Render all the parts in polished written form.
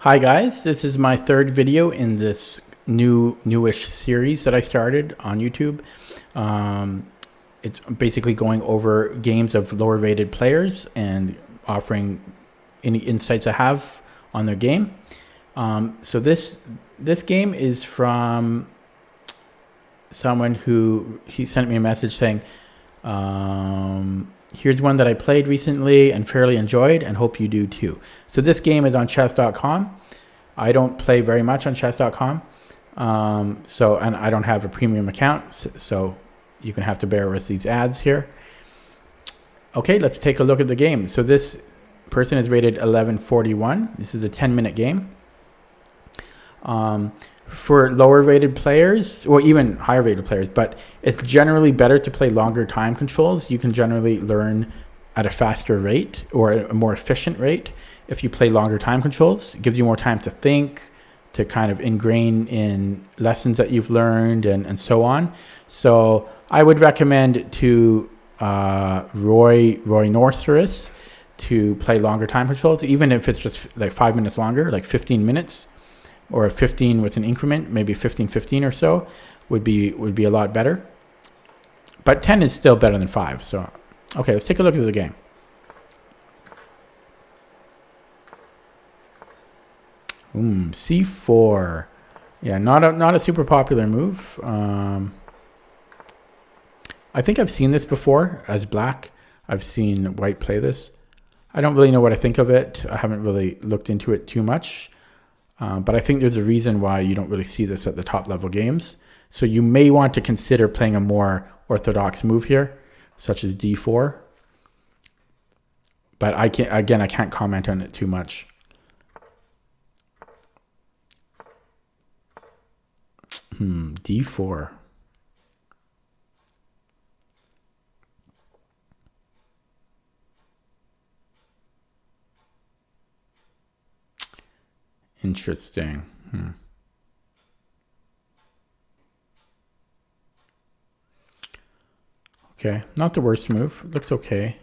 Hi guys, this is my third video in this newish series that I started on YouTube. It's basically going over games of lower rated players and offering any insights I have on their game. So this game is from someone who sent me a message saying, here's one that I played recently and fairly enjoyed and hope you do too. So this game is on chess.com. I don't play very much on chess.com. And I don't have a premium account. So you can have to bear with these ads here. Okay, let's take a look at the game. So this person is rated 1141. This is a 10-minute game. For lower rated players, or even higher rated players, but it's generally better to play longer time controls. You can generally learn at a faster rate or a more efficient rate if you play longer time controls. It gives you more time to think, to kind of ingrain in lessons that you've learned and so on. So I would recommend to Roynoceros to play longer time controls, even if it's just like 5 minutes longer, like 15 minutes. Or 15 with an increment, maybe 15 or so would be a lot better. But 10 is still better than 5. So, okay, let's take a look at the game. C4. Yeah, not a super popular move. I think I've seen this before as black. I've seen white play this. I don't really know what I think of it. I haven't really looked into it too much. But I think there's a reason why you don't really see this at the top level games. So you may want to consider playing a more orthodox move here, such as D4. But I can't comment on it too much. D4. Interesting. Okay, not the worst move. Looks okay.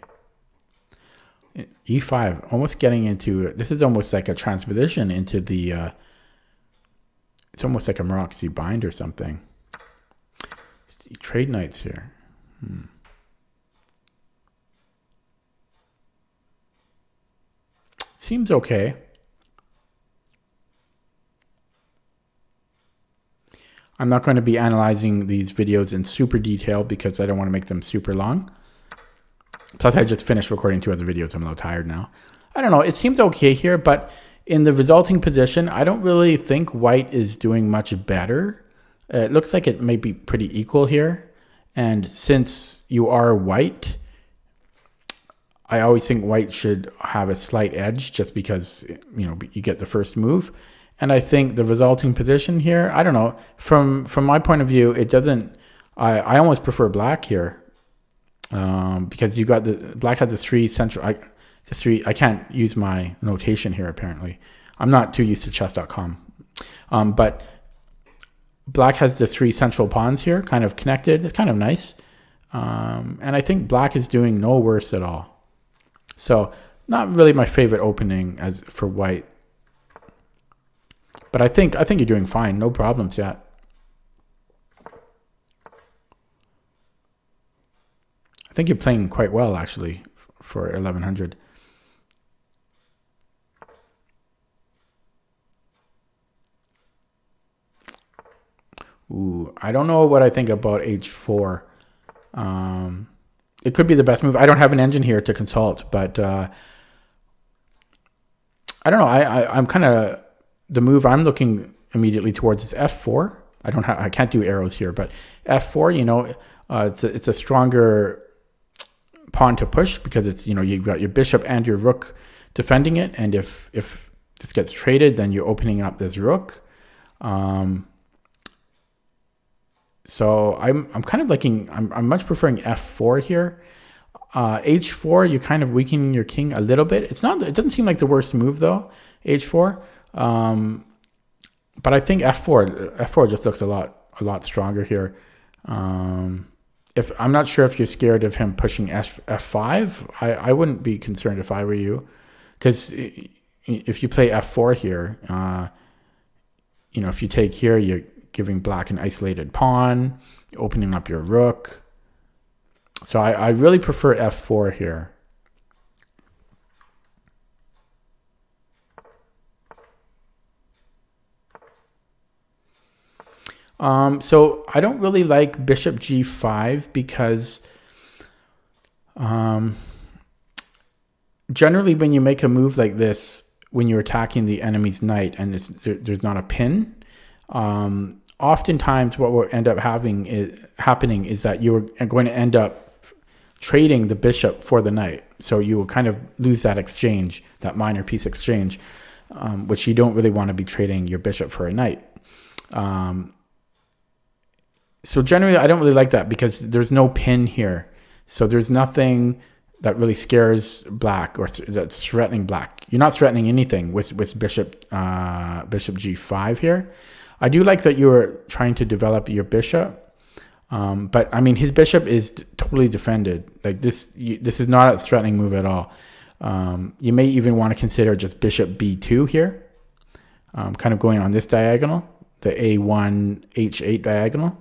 E5, almost getting into, this is almost like a transposition into the, it's almost like a Morocco bind or something. Trade knights here. Seems okay. I'm not going to be analyzing these videos in super detail because I don't want to make them super long. Plus, I just finished recording 2 other videos. I'm a little tired now. I don't know. It seems okay here, but in the resulting position, I don't really think white is doing much better. It looks like it may be pretty equal here. And since you are white, I always think white should have a slight edge just because, you know, you get the first move. And I think the resulting position here, I don't know, from my point of view, it doesn't, I almost prefer black here because you got black has the 3 central, I can't use my notation here apparently. I'm not too used to chess.com. But black has the 3 central pawns here kind of connected. It's kind of nice. And I think black is doing no worse at all. So not really my favorite opening as for white. But I think you're doing fine. No problems yet. I think you're playing quite well, actually, for 1100. Ooh, I don't know what I think about H4. It could be the best move. I don't have an engine here to consult, but I don't know. I'm kind of... The move I'm looking immediately towards is F4. I can't do arrows here, but F4, you know, it's a stronger pawn to push because it's, you know, you've got your bishop and your rook defending it, and if this gets traded, then you're opening up this rook. So I'm kind of liking, I'm much preferring F4 here. H4, you're kind of weakening your king a little bit. It doesn't seem like the worst move though, H4. But I think F4 just looks a lot stronger here. If I'm not sure if you're scared of him pushing F5, I wouldn't be concerned if I were you, because if you play f4 here, you know, if you take here, you're giving black an isolated pawn, opening up your rook. So I really prefer f4 here. So I don't really like bishop g5 because generally when you make a move like this, when you're attacking the enemy's knight and there's not a pin, oftentimes what will end up happening is that you're going to end up trading the bishop for the knight. So you will kind of lose that exchange, that minor piece exchange, which you don't really want to be trading your bishop for a knight. So generally, I don't really like that because there's no pin here. So there's nothing that really scares black or that's threatening black. You're not threatening anything with bishop g5 here. I do like that you're trying to develop your bishop. But I mean, his bishop is totally defended. Like this is not a threatening move at all. You may even want to consider just bishop b2 here, kind of going on this diagonal, the a1 h8 diagonal.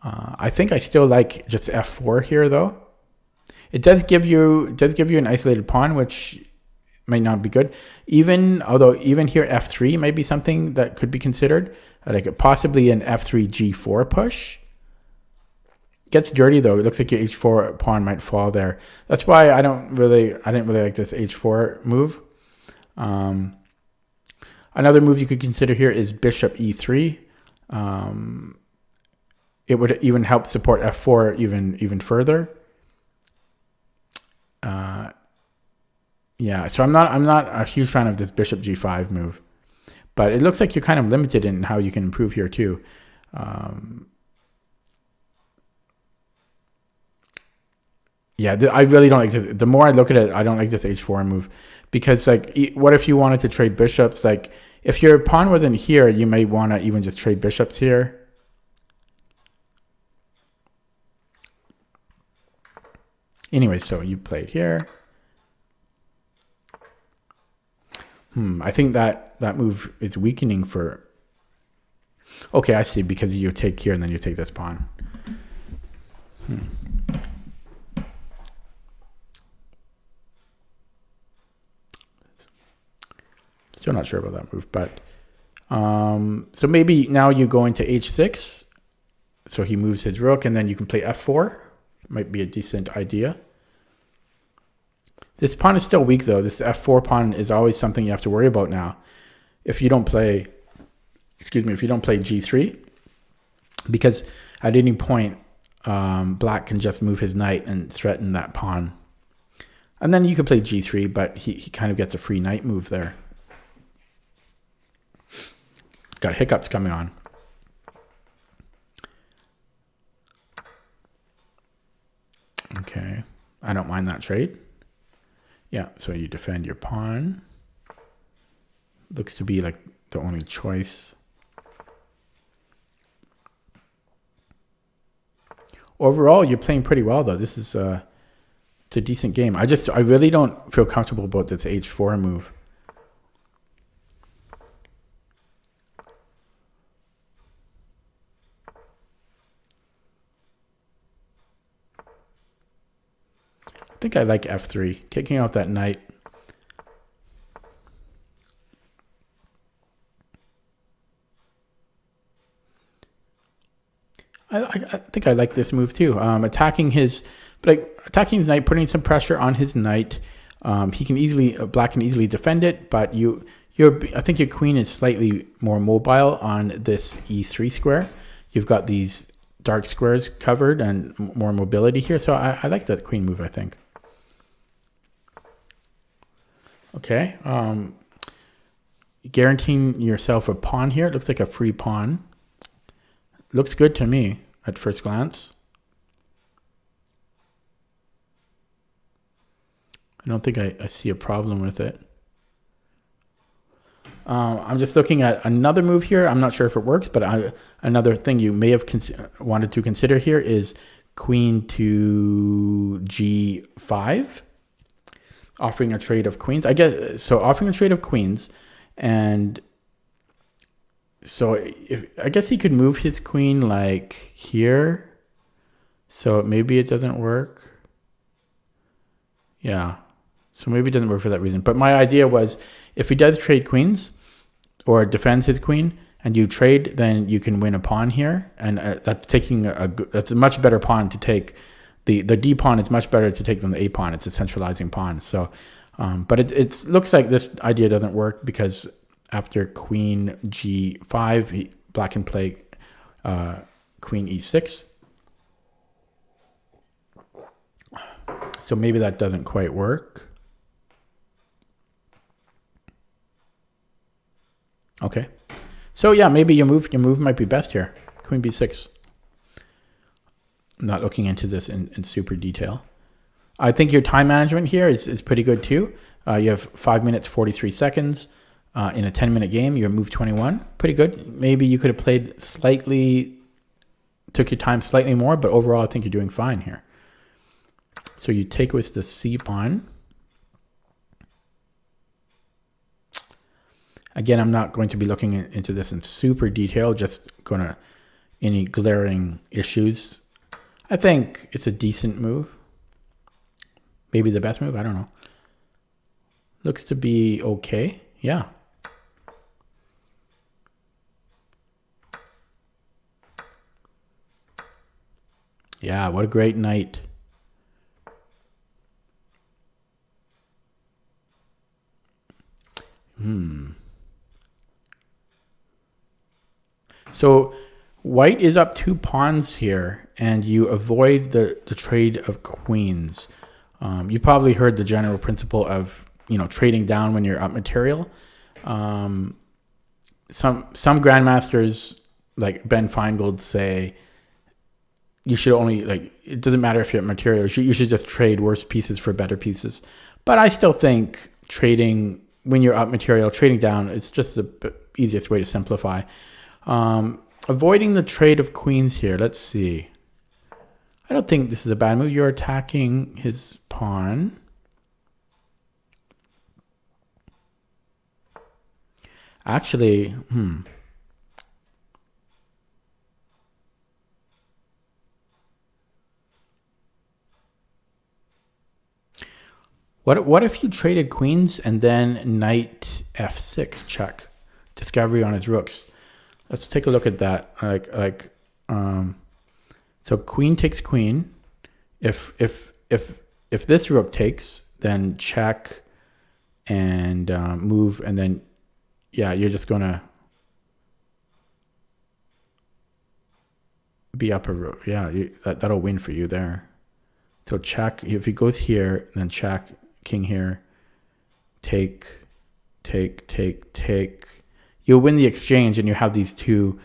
I think I still like just f4 here, though. It does give you an isolated pawn, which might not be good. Although even here f3 might be something that could be considered, like possibly an f3 g4 push. Gets dirty though. It looks like your h4 pawn might fall there. That's why I didn't really like this h4 move. Another move you could consider here is bishop e3. It would even help support f4 even further. Yeah, so I'm not a huge fan of this bishop g5 move, but it looks like you're kind of limited in how you can improve here too. Yeah, I really don't like this. The more I look at it, I don't like this h4 move because, like, what if you wanted to trade bishops? Like, if your pawn wasn't here, you may want to even just trade bishops here. Anyway, so you played here. I think that move is weakening for... Okay, I see, because you take here and then you take this pawn. Still not sure about that move, but... so maybe now you go into h6. So he moves his rook, and then you can play f4. Might be a decent idea. This pawn is still weak though. This f4 pawn is always something you have to worry about now. If you don't play, if you don't play g3, because at any point black can just move his knight and threaten that pawn. And then you could play g3, but he kind of gets a free knight move there. Got hiccups coming on. Okay, I don't mind that trade. Yeah, so you defend your pawn. Looks to be like the only choice. Overall, you're playing pretty well though. This is it's a decent game. I really don't feel comfortable about this h4 move. I think I like f3, kicking out that knight. I think I like this move too. Attacking his knight, putting some pressure on his knight. He can black can easily defend it, but I think your queen is slightly more mobile on this e3 square. You've got these dark squares covered and more mobility here, so I like that queen move, I think. Okay, guaranteeing yourself a pawn here. It looks like a free pawn. Looks good to me at first glance. I don't think I see a problem with it. I'm just looking at another move here. I'm not sure if it works, but another thing you may have wanted to consider here is queen to g5. offering a trade of queens. I guess so. Offering a trade of queens, and so I guess he could move his queen like here. So maybe it doesn't work. Yeah. So maybe it doesn't work for that reason. But my idea was if he does trade queens or defends his queen and you trade, then you can win a pawn here. And that's that's a much better pawn to take. The D pawn is much better to take than the A pawn. It's a centralizing pawn. So, but it looks like this idea doesn't work because after queen G5, black can play queen E6. So maybe that doesn't quite work. Okay. So yeah, maybe your move might be best here. Queen B6. I'm not looking into this in super detail. I think your time management here is pretty good too. You have 5 minutes, 43 seconds in a 10-minute game. You're move 21. Pretty good. Maybe you could have played took your time slightly more, but overall I think you're doing fine here. So you take with the C pawn. Again, I'm not going to be looking into this in super detail, just gonna any glaring issues. I think it's a decent move. Maybe the best move, I don't know. Looks to be okay, yeah. Yeah, what a great night. So white is up 2 pawns here, and you avoid the trade of queens. You probably heard the general principle of trading down when you're up material. Some grandmasters like Ben Feingold say you should only it doesn't matter if you're at material. You should just trade worse pieces for better pieces. But I still think trading when you're up material, trading down is just the easiest way to simplify. Avoiding the trade of queens here. Let's see. I don't think this is a bad move. You're attacking his pawn. Actually, What if you traded queens and then knight f6 check, discovery on his rooks? Let's take a look at that. So queen takes queen. If this rook takes, then check and move, and then yeah, you're just gonna be up a rook. Yeah, that'll win for you there. So check. If he goes here, then check. King here. Take. You'll win the exchange, and you have these 2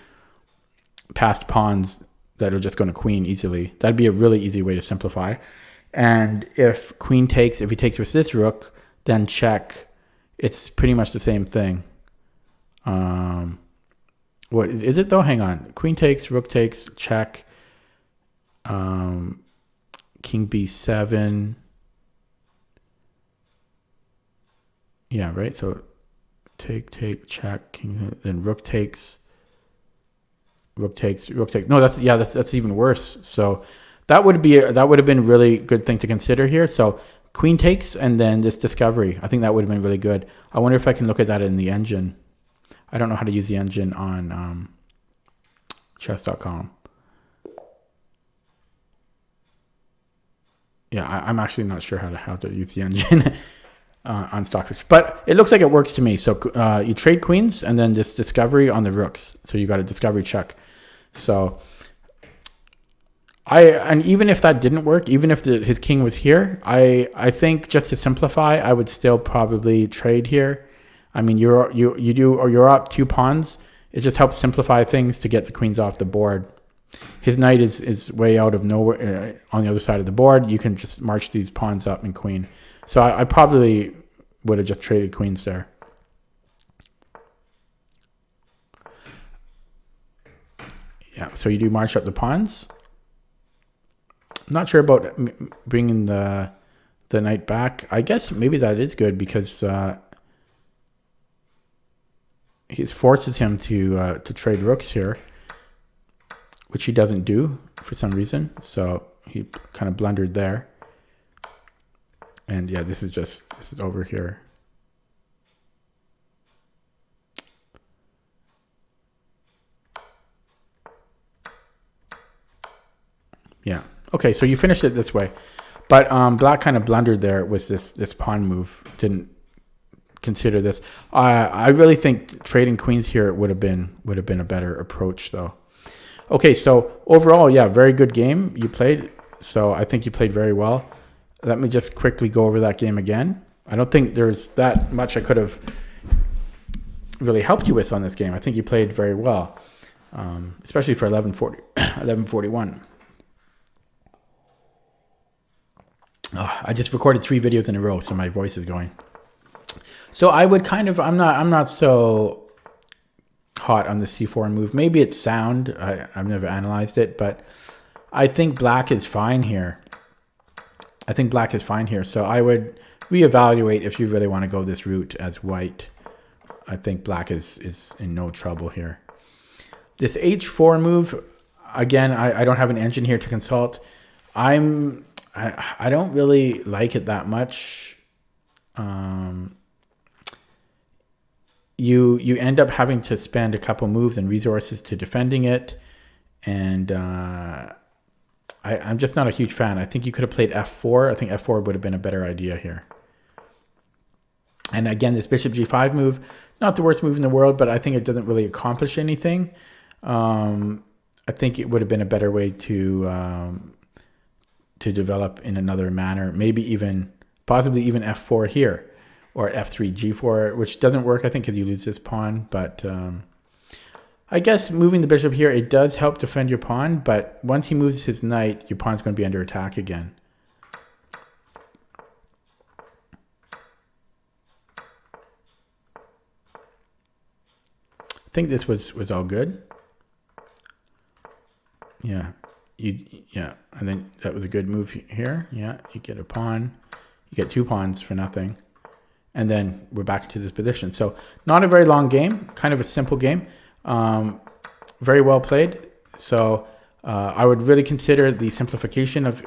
passed pawns that are just going to queen easily. That'd be a really easy way to simplify. And if queen takes, if he takes with this rook, then check. It's pretty much the same thing. What is it though? Hang on. Queen takes, rook takes, check. King b7. Yeah, right. So take, check, king, then rook takes, rook takes. No, that's even worse. So that would have been a really good thing to consider here. So queen takes and then this discovery. I think that would have been really good. I wonder if I can look at that in the engine. I don't know how to use the engine on chess.com. Yeah, I'm actually not sure how to use the engine on Stockfish, but it looks like it works to me. So you trade queens and then this discovery on the rooks. So you got a discovery check. So and even if that didn't work, even if his king was here, I think just to simplify, I would still probably trade here. I mean, you're up 2 pawns. It just helps simplify things to get the queens off the board. His knight is way out of nowhere on the other side of the board. You can just march these pawns up and queen. So I probably would have just traded queens there. Yeah, so you do march up the pawns. I'm not sure about bringing the the knight back. I guess maybe that is good because he forces him to trade rooks here, which he doesn't do for some reason. So he kind of blundered there. And yeah, this is over here. Yeah. Okay, so you finished it this way. But black kind of blundered there with this pawn move. Didn't consider this. I really think trading queens here would have been a better approach though. Okay, so overall, yeah, very good game you played. So I think you played very well. Let me just quickly go over that game again. I don't think there's that much I could have really helped you with on this game. I think you played very well, especially for 1141. Oh, I just recorded 3 videos in a row, so my voice is going. So I would kind of, I'm not so hot on the c4 move. Maybe it's sound. I've never analyzed it, but I think black is fine here. So I would reevaluate if you really want to go this route as white. I think black is in no trouble here. This h4 move, again, I don't have an engine here to consult. I don't really like it that much. You end up having to spend a couple moves and resources to defending it, and I'm just not a huge fan. I think you could have played f4. I think f4 would have been a better idea here. And again, this bishop g5 move, not the worst move in the world, but I think it doesn't really accomplish anything. I think it would have been a better way to develop in another manner. Maybe possibly even f4 here. Or f3, g4, which doesn't work, I think, because you lose this pawn. But I guess moving the bishop here, it does help defend your pawn. But once he moves his knight, your pawn's going to be under attack again. I think this was all good. Yeah, and then that was a good move here. Yeah, you get a pawn. You get 2 pawns for nothing. And then we're back to this position. So not a very long game, kind of a simple game. Very well played. So I would really consider the simplification of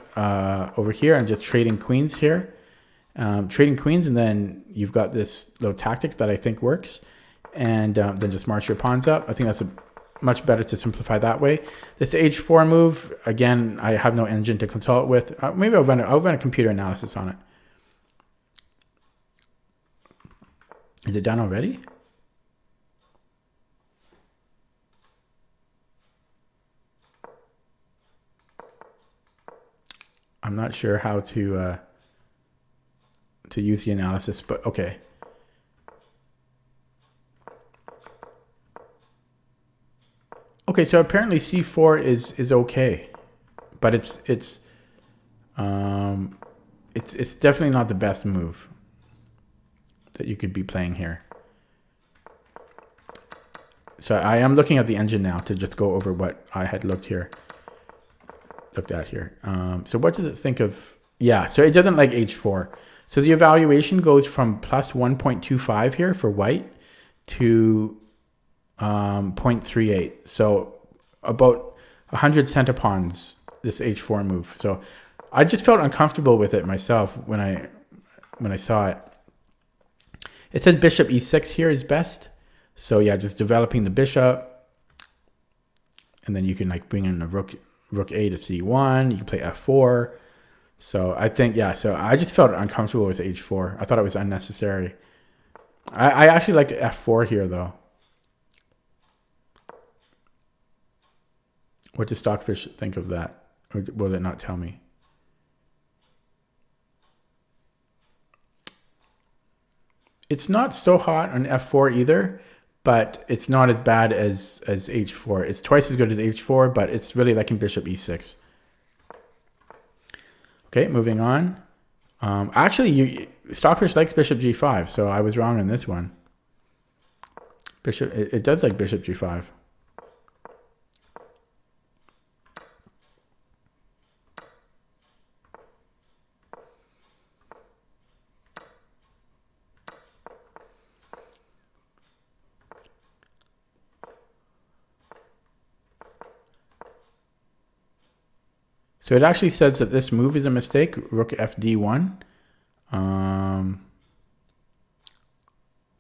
over here and just trading queens here. Trading queens, and then you've got this little tactic that I think works. And then just march your pawns up. I think that's much better to simplify that way. This h4 move, again, I have no engine to consult with. Maybe I'll run a computer analysis on it. Is it done already? I'm not sure how to use the analysis, but okay. Okay, so apparently c4 is okay, but it's definitely not the best move that you could be playing here. So I am looking at the engine now to just go over what I had looked at here. So what does it think of? Yeah, so it doesn't like h4. So the evaluation goes from plus 1.25 here for white to 0.38. So about 100 centipawns, this h4 move. So I just felt uncomfortable with it myself when I saw it. It says bishop e6 here is best. So yeah, just developing the bishop. And then you can like bring in the rook a to c1. You can play f4. So I think, yeah, so I just felt uncomfortable with h4. I thought it was unnecessary. I actually liked f4 here though. What does Stockfish think of that? Or will it not tell me? It's not so hot on f4 either, but it's not as bad as h4. It's twice as good as h4, but it's really liking bishop e6. Okay, moving on. Actually, Stockfish likes bishop g5, so I was wrong on this one. It does like bishop g5. So it actually says that this move is a mistake. Rook FD1. I'm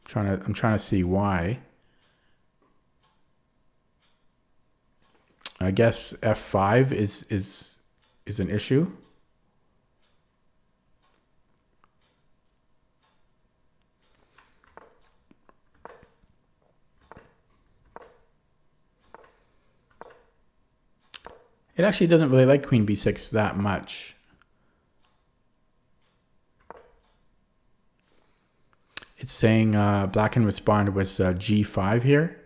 trying to see why. I guess F5 is an issue. It actually doesn't really like Queen B6 that much. It's saying black can respond with G5 here.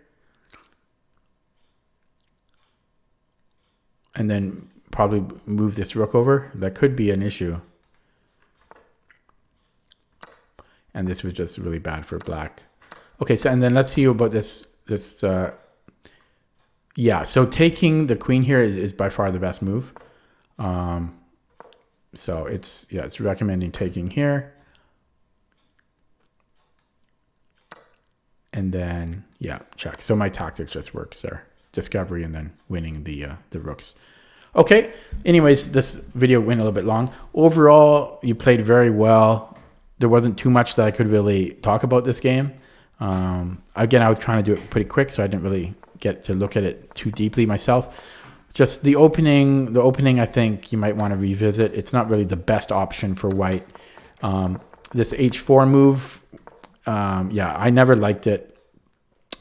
And then probably move this rook over. That could be an issue. And this was just really bad for black. Okay, so and then let's see about this. Yeah, so taking the queen here is by far the best move. So it's recommending taking here. And then, yeah, check. So my tactics just works there. Discovery and then winning the rooks. Okay, anyways, this video went a little bit long. Overall, you played very well. There wasn't too much that I could really talk about this game. Again, I was trying to do it pretty quick, so I didn't really get to look at it too deeply myself. Just the opening I think you might want to revisit. It's not really the best option for white. This H4 move, yeah, I never liked it.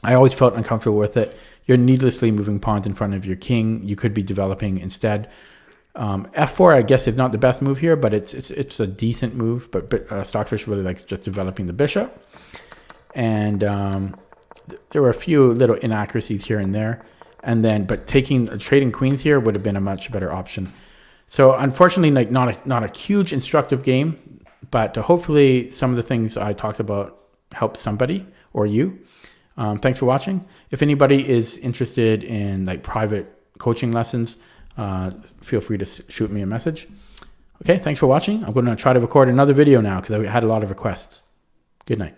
I always felt uncomfortable with it. You're needlessly moving pawns in front of your king. You could be developing instead. F4, I guess, is not the best move here, but it's a decent move. But Stockfish really likes just developing the bishop. And there were a few little inaccuracies here and there. And then, but trading queens here would have been a much better option. So unfortunately, like not a huge instructive game, but hopefully some of the things I talked about help somebody or you. Thanks for watching. If anybody is interested in like private coaching lessons, feel free to shoot me a message. Okay, thanks for watching. I'm going to try to record another video now because I had a lot of requests. Good night.